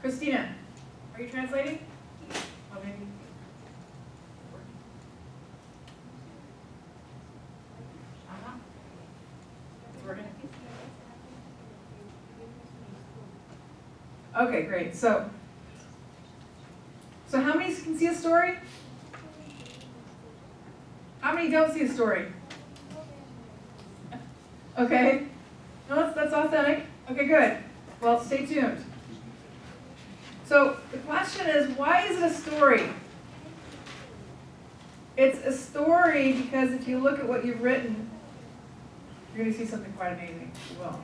Christina, are you translating? Oh, maybe. It's working. Okay, great. So how many can see a story? How many don't see a story? Okay. No, that's authentic. Okay, good. Well, stay tuned. So the question is, why is it a story? It's a story because if you look at what you've written, you're going to see something quite amazing. You will.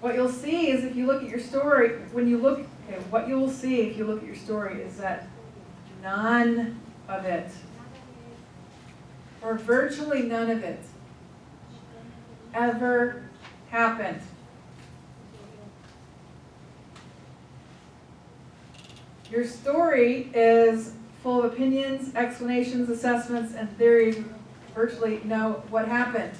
What you'll see is if you look at your story, what you'll see if you look at your story is that none of it, or virtually none of it, ever happened. Your story is full of opinions, explanations, assessments, and theories. You virtually know what happened.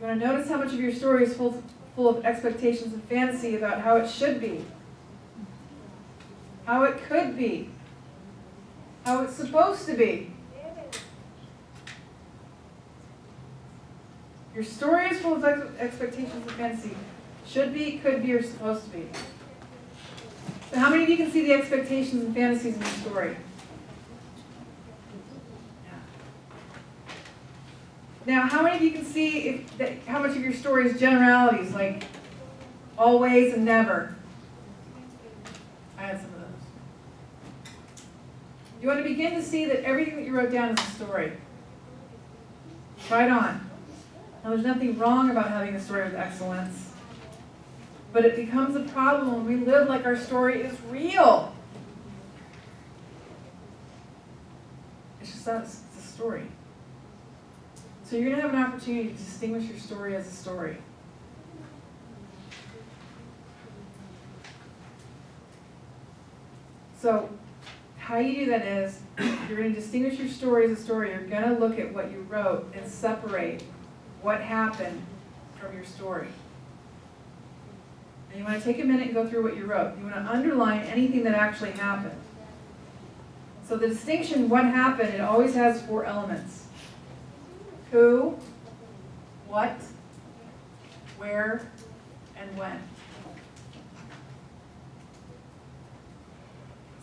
You want to notice how much of your story is full of expectations and fantasy about how it should be, how it could be, how it's supposed to be. Your story is full of expectations and fantasy. Should be, could be, or supposed to be. So how many of you can see the expectations and fantasies in your story? Now, how many of you can see how much of your story is generalities, like always and never? I had some of those. You want to begin to see that everything that you wrote down is a story. Right on. Now, there's nothing wrong about having a story with excellence, but it becomes a problem when we live like our story is real. It's just not, it's a story. So you're going to have an opportunity to distinguish your story as a story. So how you do that is, you're going to distinguish your story as a story. You're going to look at what you wrote and separate what happened from your story. And you want to take a minute and go through what you wrote. You want to underline anything that actually happened. So the distinction, what happened, it always has 4 elements. Who, what, where, and when.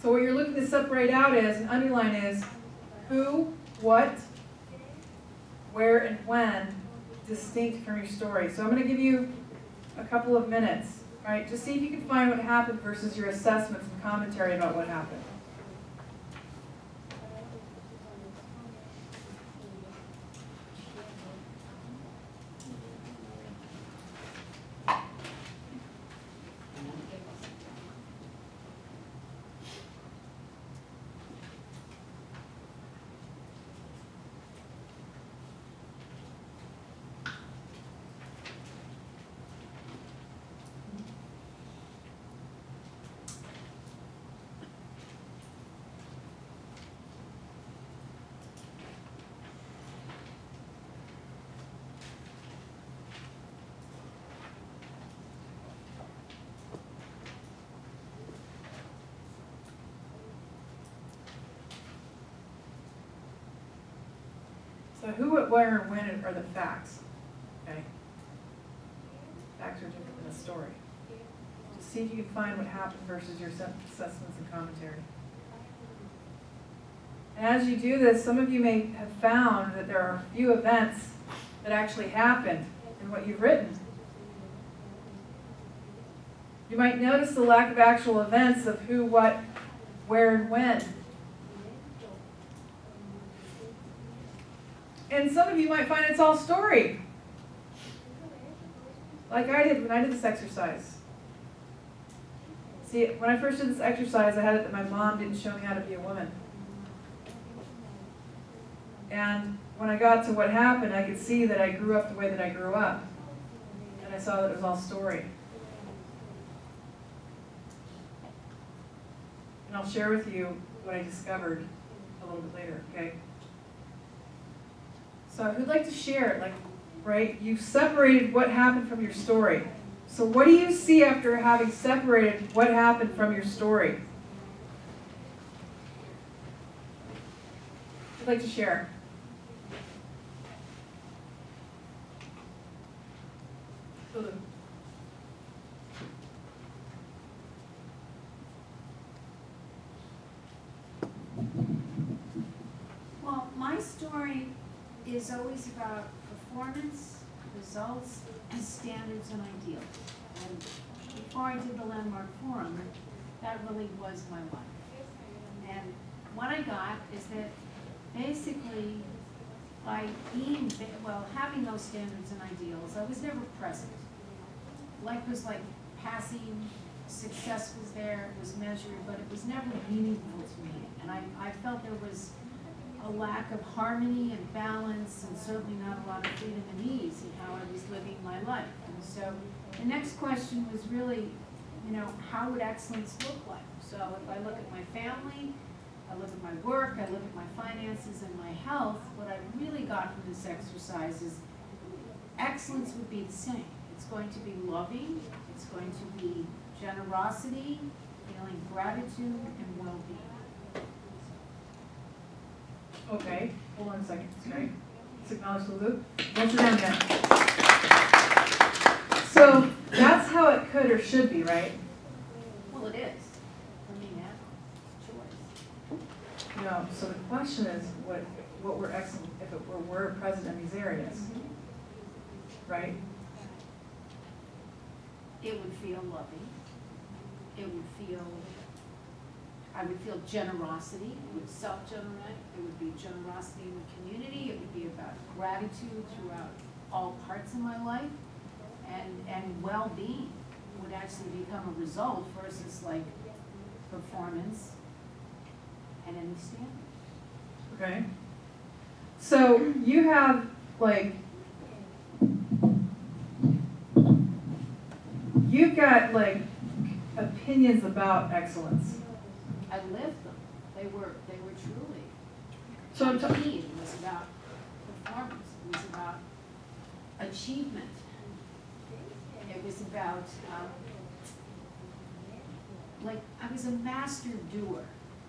So what you're looking to separate out is, and underline is, who, what, where, and when, distinct from your story. So I'm going to give you a couple of minutes, right? Just see if you can find what happened versus your assessments and commentary about what happened. So who, what, where, and when are the facts, okay? Facts are different than a story. Just see if you can find what happened versus your assessments and commentary. And as you do this, some of you may have found that there are a few events that actually happened in what you've written. You might notice the lack of actual events of who, what, where, and when. And some of you might find it's all story. Like I did when I did this exercise. See, when I first did this exercise, I had it that my mom didn't show me how to be a woman. And when I got to what happened, I could see that I grew up the way that I grew up. And I saw that it was all story. And I'll share with you what I discovered a little bit later, okay? So who'd like to share, like, right? You've separated what happened from your story. So what do you see after having separated what happened from your story? I'd like to share. Well, my story is always about performance, results, and standards and ideals. And before I did the Landmark Forum, that really was my life. And what I got is that basically by having those standards and ideals, I was never present. Life was like passing, success was there, it was measured, but it was never meaningful to me. And I felt there was a lack of harmony and balance, and certainly not a lot of freedom and ease in how I was living my life. And so the next question was really, how would excellence look like? So if I look at my family, I look at my work, I look at my finances and my health, what I really got from this exercise is excellence would be the same. It's going to be loving, it's going to be generosity, feeling gratitude, and well-being. Okay, hold on a second, sorry. Let's acknowledge the loop. Don't sit down yet. So that's how it could or should be, right? Well, it is. For me now, it's a choice. No, so the question is, what were excellent if it were present in these areas, right? It would feel loving. It would feel, I would feel generosity. It would self-generate. It would be generosity in the community. It would be about gratitude throughout all parts of my life. And well-being would actually become a result versus like performance and any standard. Okay. So you have you've got opinions about excellence. I lived them. They were truly. So I'm To me, it was about performance. It was about achievement. It was about I was a master doer.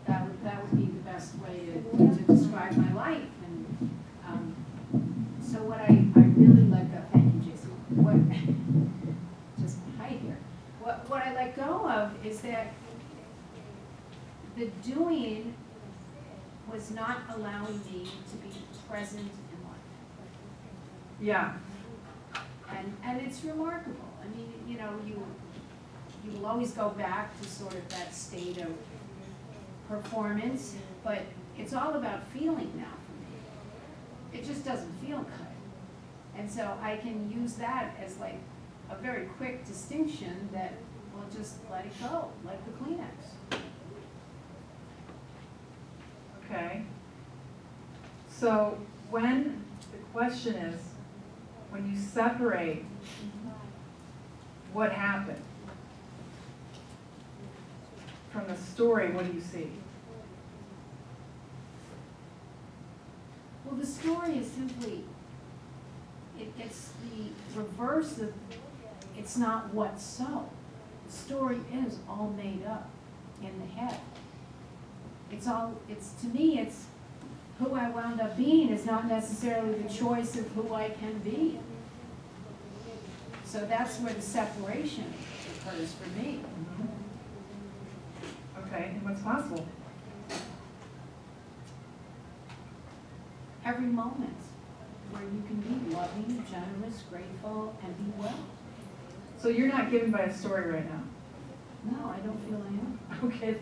That would be the best way to describe my life. And so what I really let go. Thank you, Jason. Just hide here. What I let go of is that the doing was not allowing me to be present in life. Yeah. And it's remarkable. I mean, you will always go back to sort of that state of performance, but it's all about feeling now for me. It just doesn't feel good. And so I can use that as like a very quick distinction that, well, just let it go, like the Kleenex. Okay. So when the question is, when you separate what happened from the story, what do you see? Well, the story is simply, it's the reverse of, it's not what's so. The story is all made up in the head. To me, it's who I wound up being is not necessarily the choice of who I can be. So that's where the separation occurs for me. Okay, and what's possible? Every moment where you can be loving, generous, grateful, and be well. So you're not given by a story right now? No, I don't feel I am. Okay,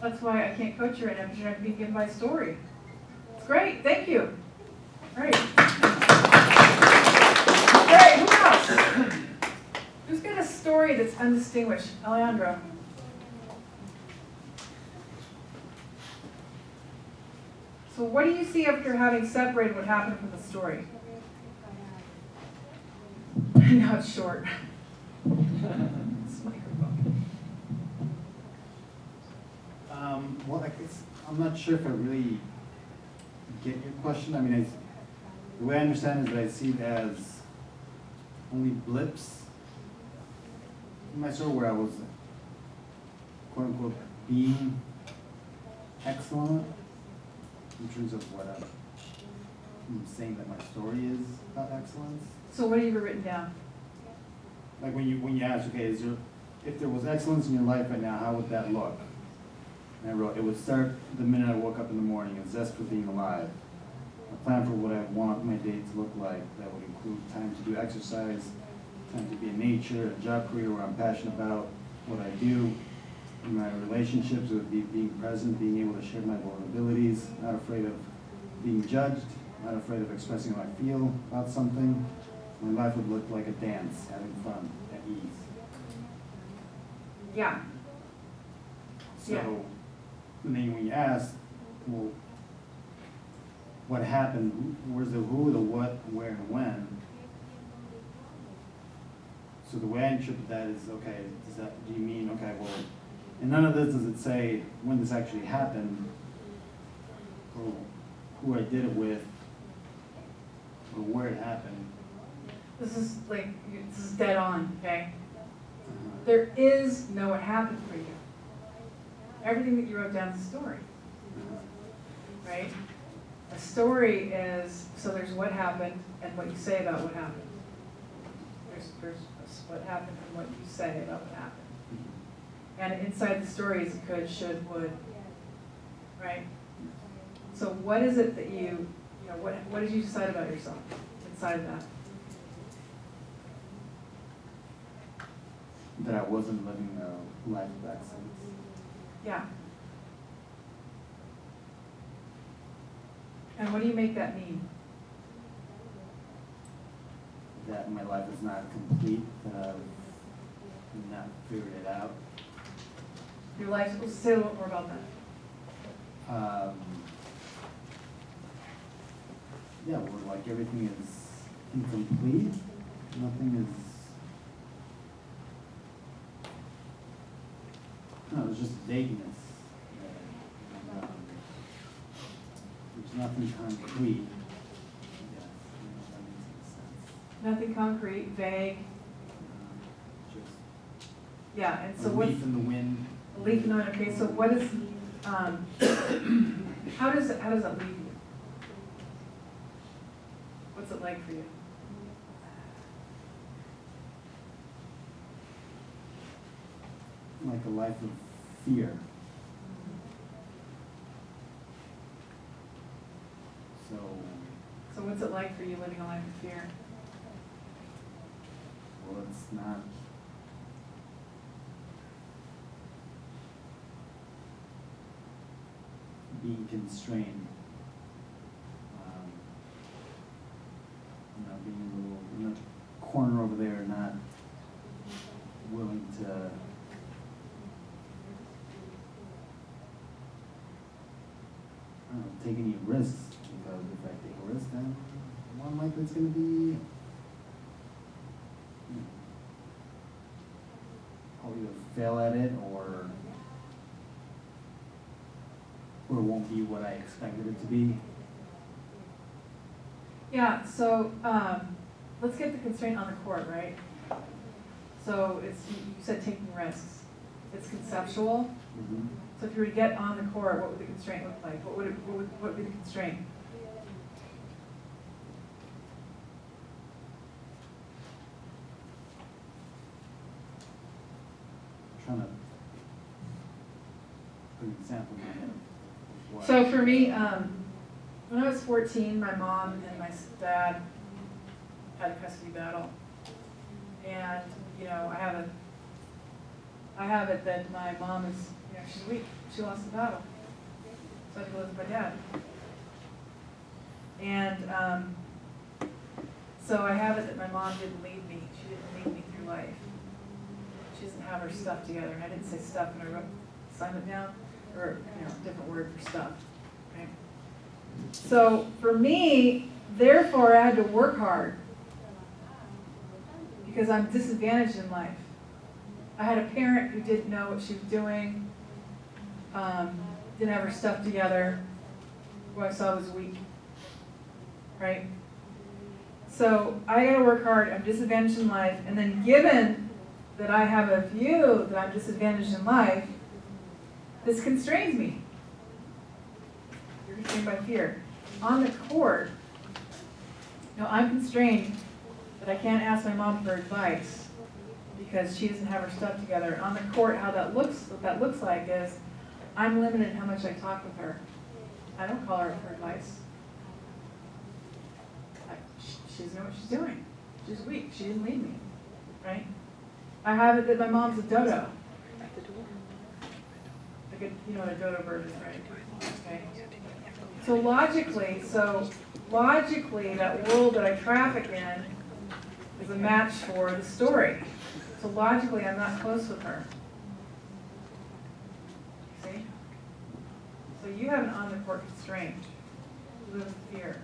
that's why I can't coach you right now, because you're not being given by a story. It's great, thank you. Great. Great, who else? Who's got a story that's undistinguished? Alejandro. So what do you see after having separated what happened from the story? Now it's short. This microphone. Well, I'm not sure if I really get your question. I mean, the way I understand it is that I see it as only blips in my story where I was quote unquote being excellent in terms of what I'm saying that my story is about excellence. So what have you written down? Like when you ask, okay, if there was excellence in your life right now, how would that look? And I wrote, it would start the minute I woke up in the morning, a zest for being alive. A plan for what I want my day to look like. That would include time to do exercise, time to be in nature, a job career where I'm passionate about what I do. In my relationships, it would be being present, being able to share my vulnerabilities, not afraid of being judged, not afraid of expressing how I feel about something. My life would look like a dance, having fun, at ease. Yeah. So, Yeah. and then when you ask, well, what happened, where's the who, the what, where, and when? So the way I interpret that is, okay, do you mean, okay, well, and none of this does it say when this actually happened, or who I did it with, or where it happened. This is dead on, okay? There is no what happened for you. Everything that you wrote down is a story, right? A story is, so there's what happened and what you say about what happened. There's what happened and what you say about what happened. And inside the story is could, should, would, right? So what is it that what did you decide about yourself inside of that? That I wasn't living a life of excellence. Yeah. And what do you make that mean? That my life is not complete, that I've not figured it out. Your life, well, say a little more about that. Yeah, where like everything is incomplete, nothing is, no, it's just vagueness. There's nothing concrete. Yeah, that makes sense. Nothing concrete, vague. Just Yeah, and so a what's leaf in the wind. a leaf in the wind? Okay, so what is, how does that leave you? What's it like for you? Like a life of fear. So what's it like for you living a life of fear? Well, it's not being constrained. Being a little in a corner over there, not willing to take any risks, because if I take a risk, then more likely it's going to be I'll either fail at it or it won't be what I expected it to be. Yeah, so let's get the constraint on the court, right? So you said taking risks. It's conceptual. Mm-hmm. So if you were to get on the court, what would the constraint look like? What would be the constraint? I'm trying to put an example in my head of what. So for me, when I was 14, my mom and my dad had a custody battle. And, I have it that my mom is, she's weak. She lost the battle. So I had to live with my dad. And so I have it that my mom didn't leave me. She didn't lead me through life. She doesn't have her stuff together. And I didn't say stuff when I wrote assignment down, or, different word for stuff, right? So for me, therefore, I had to work hard because I'm disadvantaged in life. I had a parent who didn't know what she was doing, didn't have her stuff together, who I saw was weak, right? So I gotta work hard, I'm disadvantaged in life, and then given that I have a view that I'm disadvantaged in life, this constrains me. You're constrained by fear. On the court, no, I'm constrained that I can't ask my mom for advice because she doesn't have her stuff together. On the court, what that looks like is I'm limited in how much I talk with her. I don't call her for advice. She doesn't know what she's doing. She's weak. She didn't lead me, right? I have it that my mom's a dodo. Like you know what a dodo bird is, right? Okay. So logically, that world that I traffic in is a match for the story. So logically, I'm not close with her. See? So you have an on-the-court constraint. You live in fear.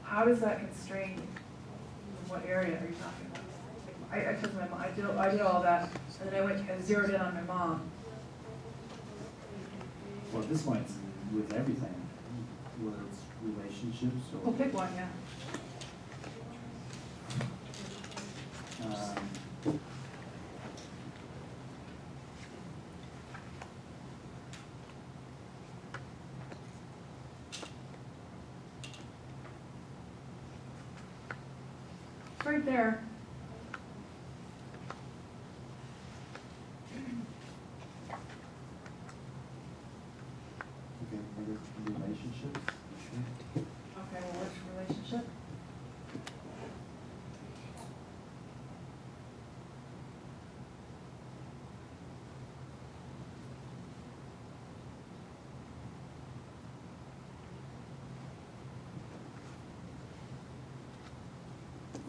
How does that constrain you? In what area are you talking about? I told my mom, I did all that, and then I zeroed in on my mom. Well, at this point, it's with everything, whether it's relationships or. Well, pick one, yeah. It's right there. Okay, I guess relationships. Okay, well, which relationship?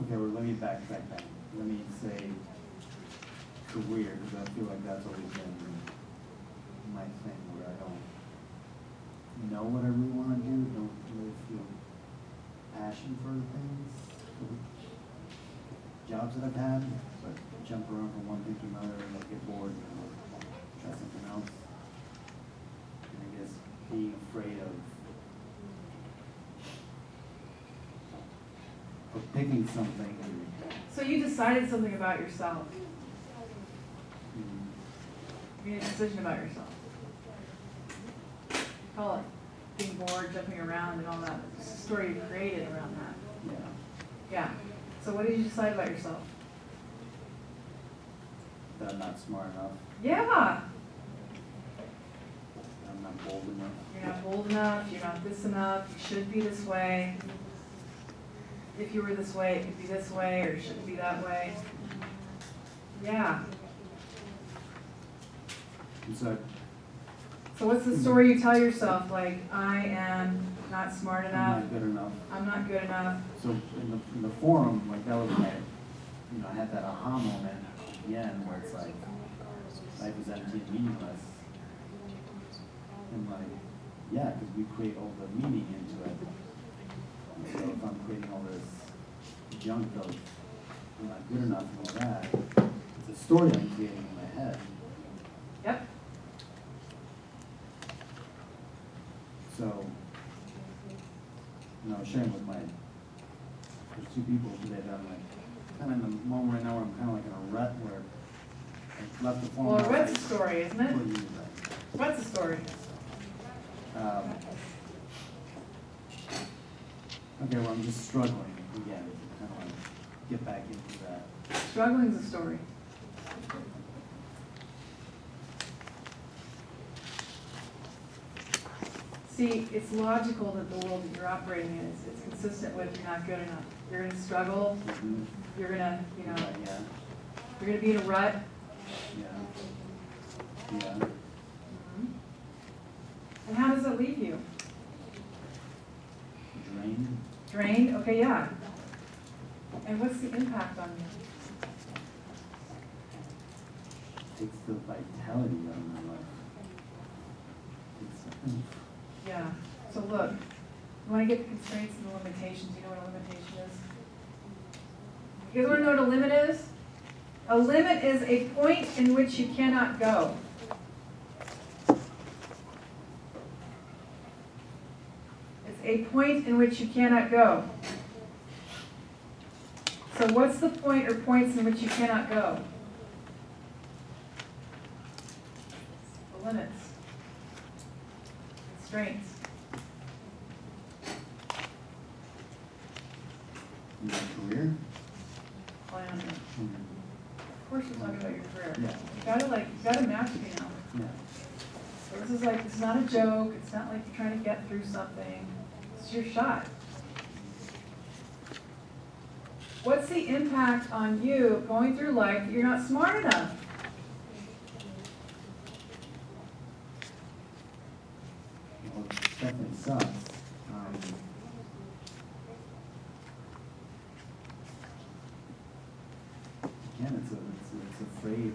Okay, well, let me backtrack then. Let me say career, because I feel like that's always been my thing where I don't know what I really want to do, don't really feel passion for the things, for the jobs that I've had, but jump around from one thing to another and I get bored and I'll try something else. And I guess being afraid of picking something and So you decided something about yourself. mm, You made a decision about yourself. Call it being bored, jumping around, and all that. It's a story you created around that. yeah, Yeah. So what did you decide about yourself? that I'm not smart enough, Yeah. that I'm not bold enough. You're not bold enough, you're not this enough, you should be this way. If you were this way, it could be this way, or it shouldn't be that way. Yeah. And so So what's the story you tell yourself? Like, I am not smart I'm enough, not good enough. I'm not good enough. So in the forum, like that was my, you know, I had that aha moment at the end where it's like, life is empty and meaningless. And like, yeah, because we create all the meaning into it. And so if I'm creating all this junk of, I'm not good enough and all that, it's a story I'm creating in my head. Yep. So, you know, I was sharing with there's two people today that I'm like, kind of in the moment right now where I'm kind of like in a rut where I left the phone. Well, out, what's like, the story, isn't it? what do you think? What's the story? Okay, well, I'm just struggling again, kind of like get back into that. Struggling's a story. See, it's logical that the world that you're operating in is it's consistent with you're not good enough. You're gonna struggle, Mhm. you're gonna, Yeah, you're gonna be in a rut. yeah. And how does that leave you? Drained. Drained? Okay, yeah. And what's the impact on you? Takes the vitality out of my life. It's, Yeah. So look, you wanna get the constraints and the limitations. You know what a limitation is? You guys wanna know what a limit is? A limit is a point in which you cannot go. It's a point in which you cannot go. So what's the point or points in which you cannot go? The limits. Constraints. Your career? Plan. Mhm. Of course you're talking about your career. Yeah. You gotta match me now. Yeah. So this is not a joke, it's not like you're trying to get through something, it's your shot. What's the impact on you going through life that you're not smart enough? Well, it definitely sucks. Again, it's afraid,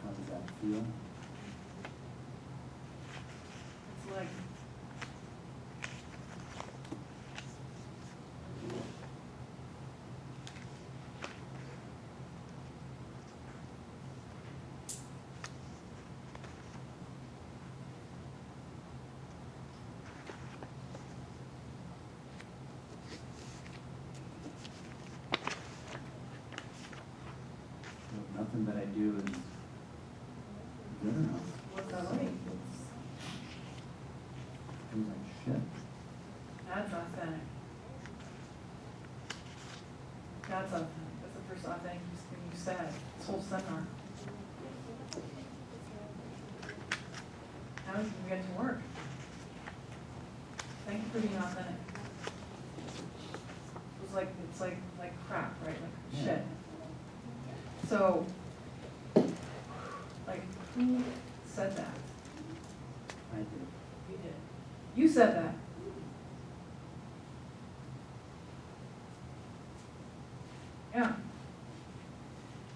how does that feel? It's like, Nothing that I do is good enough. what's that like? Feels like shit. That's authentic. That's authentic, that's the first authentic thing you said, this whole seminar. Now we can get to work. Thank you for being authentic. It's like crap, right, like Yeah. shit. So, like, who said that? I did. You did. You said that. Yeah.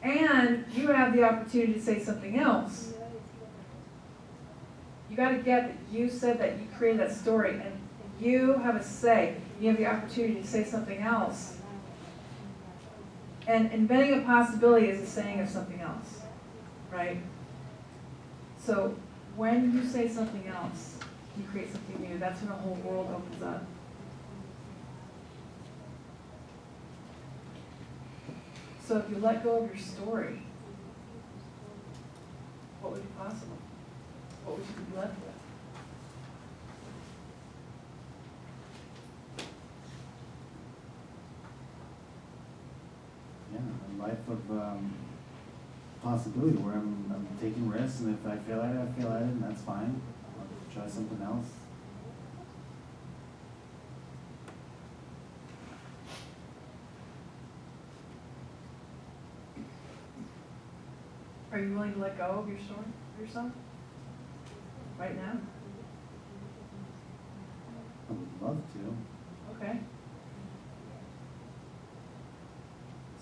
And you have the opportunity to say something else. You gotta get that you said that, you created that story, and you have a say. You have the opportunity to say something else. And inventing a possibility is a saying of something else, right? So when you say something else, you create something new. That's when a whole world opens up. So if you let go of your story, what would be possible? What would you be left with? Yeah, a life of possibility where I'm taking risks, and if I fail at it, I fail at it, and that's fine. I'll try something else. Are you willing to let go of your story, yourself? Right now? I would love to. Okay.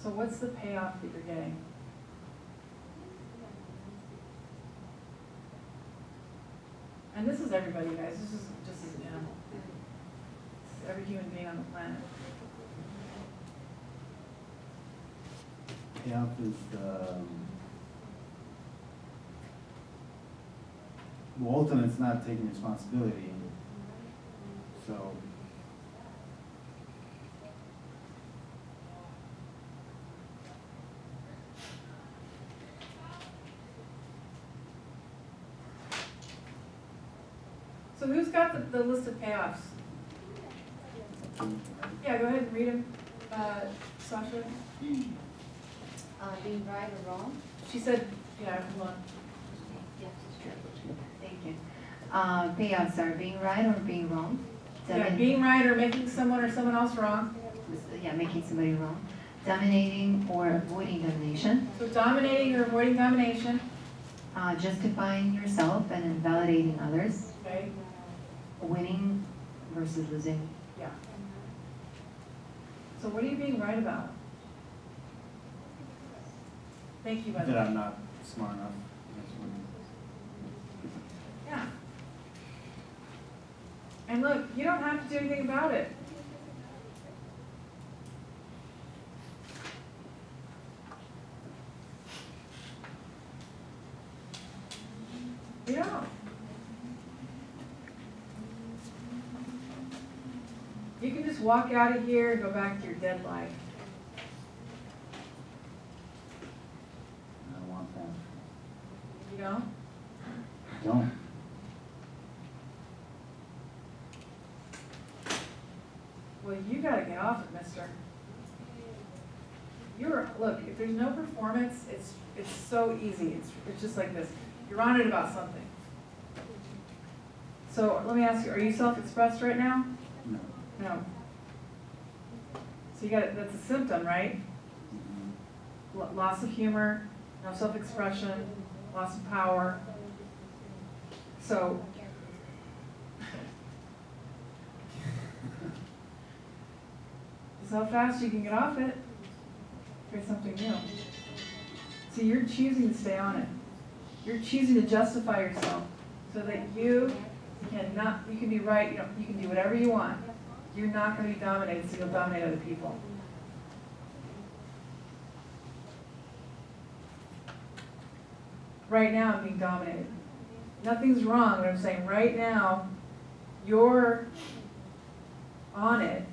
So what's the payoff that you're getting? And this is everybody, you guys. This is just as an animal. This is every human being on the planet. Payoff is well, ultimately, it's not taking responsibility. So, So who's got the list of payoffs? Yeah, go ahead and read them, Sasha. Being right or wrong? She said, yeah, hold on. Yes, sure. Thank you. Payoffs are being right or being wrong? Yeah, being right or making someone or someone else wrong. Yeah, making somebody wrong. Dominating or avoiding domination. So dominating or avoiding domination. Justifying yourself and invalidating others. Okay, Winning versus losing. yeah. So what are you being right about? Thank you, by the that way. I'm not smart enough. That's what- Yeah. And look, you don't have to do anything about it. just walk out of here and go back to your dead life? I don't want that. You know? I don't. Well, you gotta get off it, mister. Look, if there's no performance, it's so easy. It's just like this. You're on it about something. So let me ask you, are you self-expressed right now? No. No. So that's a symptom, right? Loss of humor, no self-expression, loss of power. So, this is how fast you can get off it. Try something new. See, you're choosing to stay on it. You're choosing to justify yourself so that you can be right, you can do whatever you want. You're not going to be dominated, so you'll dominate other people. Right now I'm being dominated. Nothing's wrong, but I'm saying right now you're on it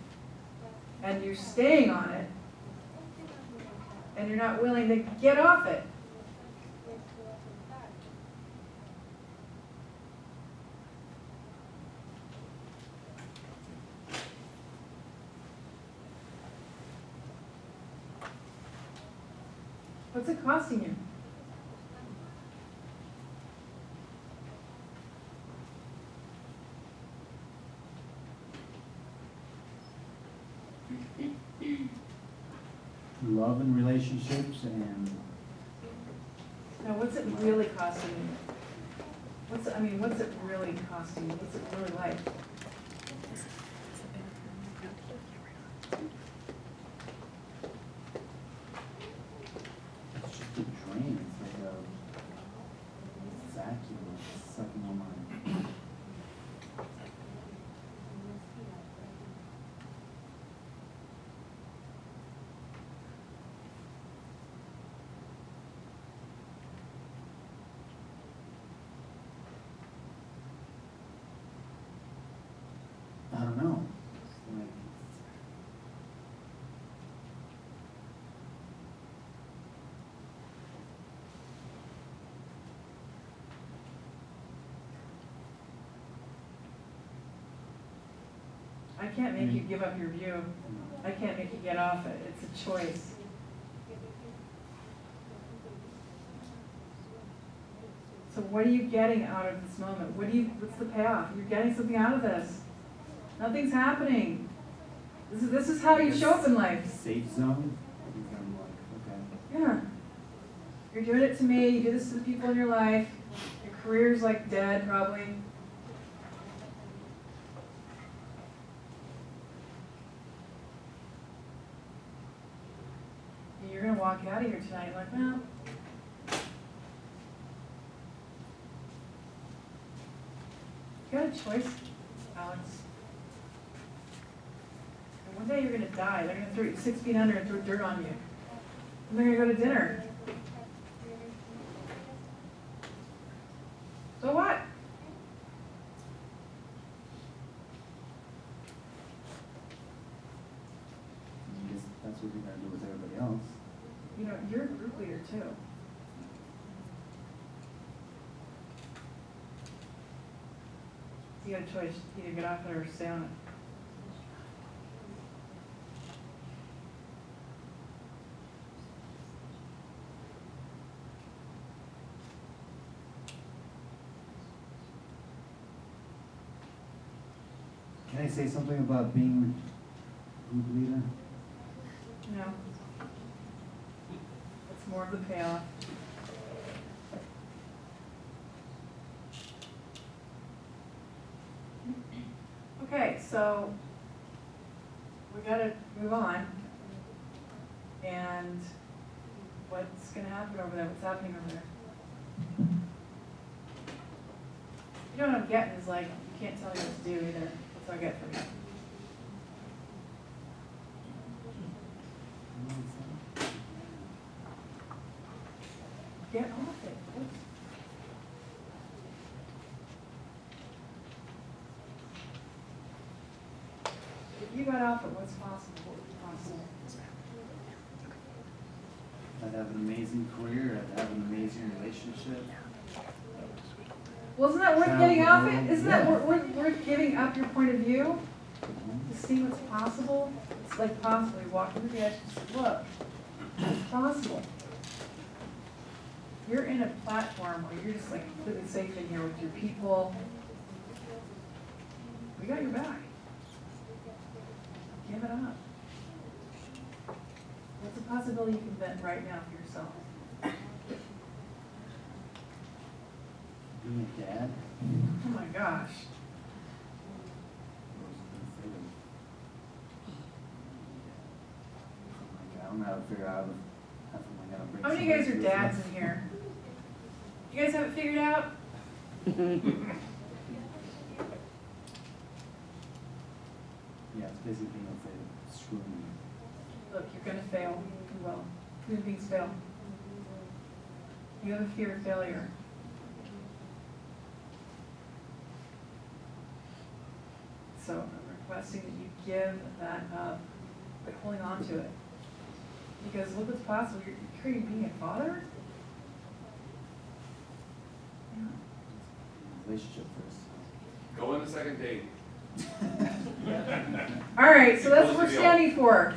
and you're staying on it and you're not willing to get off it. What's it costing you? Love and relationships and Now, what's it really costing you? What's it really costing you? What's it really like? it's just a drain. It's like a vacuum sucking on my. I don't know. Like, I can't make you give up your view. I can't make you get off it. It's a choice. So what are you getting out of this moment? What's the payoff? You're getting something out of this. Nothing's happening. This is how you show up in life. safe zone. I'm like, okay. Yeah. You're doing it to me, you do this to the people in your life. Your career's like dead, probably. And you're gonna walk out of here tonight like, well, you got a choice, Alex. And one day you're gonna die. They're gonna throw you 6 feet under and throw dirt on you. And they're gonna go to dinner. So what? I guess that's what we gotta do with everybody else. You know, you're a group leader too. You got a choice, either get off it or stay on it. Can I say something about being group leader? No. It's more of the payoff. Okay, so we gotta move on. And what's gonna happen over there? What's happening over there? You know what I'm getting is like, you can't tell me what to do either. That's what I get from you. Get off it. Oops. If you got off I'd have an amazing career, I'd have an amazing relationship. Well, isn't that worth getting off it? Isn't that Yeah. worth giving up your point of view Mhm. to see what's possible? It's like possible. You walk over the edge and say, look, it's possible. You're in a platform where you're just like completely safe in here with your people. We got your back. Give it up. What's a possibility you can invent right now for yourself? Being a dad. Oh my gosh. I don't know how to figure out how am I gonna bring. How many of you guys are somebody to dads this in here? You guys have it figured out? Yeah, it's basically being afraid of screwing me. Look, you're gonna fail. You will. Human beings fail. You have a fear of failure. So I'm requesting that you give that up, but holding on to it. Because look what's possible. You're creating being a father. Yeah. Relationship first. Go on the second date. All right, so that's what we're standing for.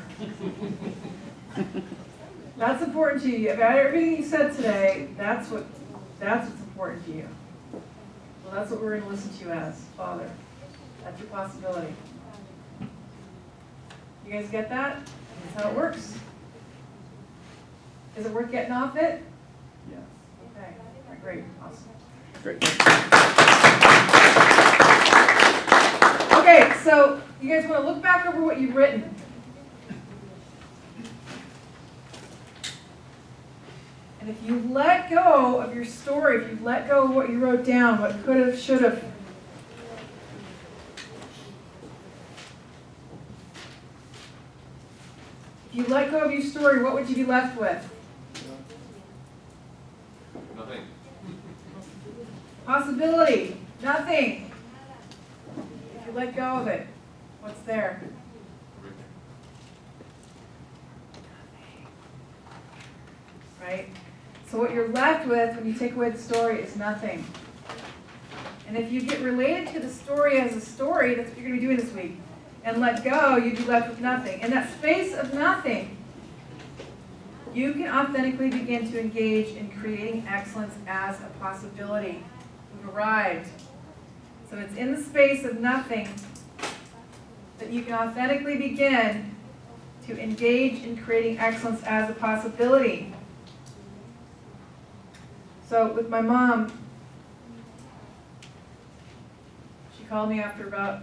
That's important to you. About everything you said today, that's what's important to you. Well, that's what we're going to listen to you as, Father. That's your possibility. You guys get that? That's how it works. Is it worth getting off it? Yes. Okay, all right, great, awesome. Great. Okay, so you guys want to look back over what you've written. And if you let go of your story, if you let go of what you wrote down, what could have, should have, if you let go of your story, what would you be left with? Nothing. Possibility, nothing. If you let go of it, what's there? Right? So what you're left with when you take away the story is nothing. And if you get related to the story as a story, that's what you're going to be doing this week, and let go, you'd be left with nothing. In that space of nothing, you can authentically begin to engage in creating excellence as a possibility. We've arrived. So it's in the space of nothing that you can authentically begin to engage in creating excellence as a possibility. So with my mom, she called me after about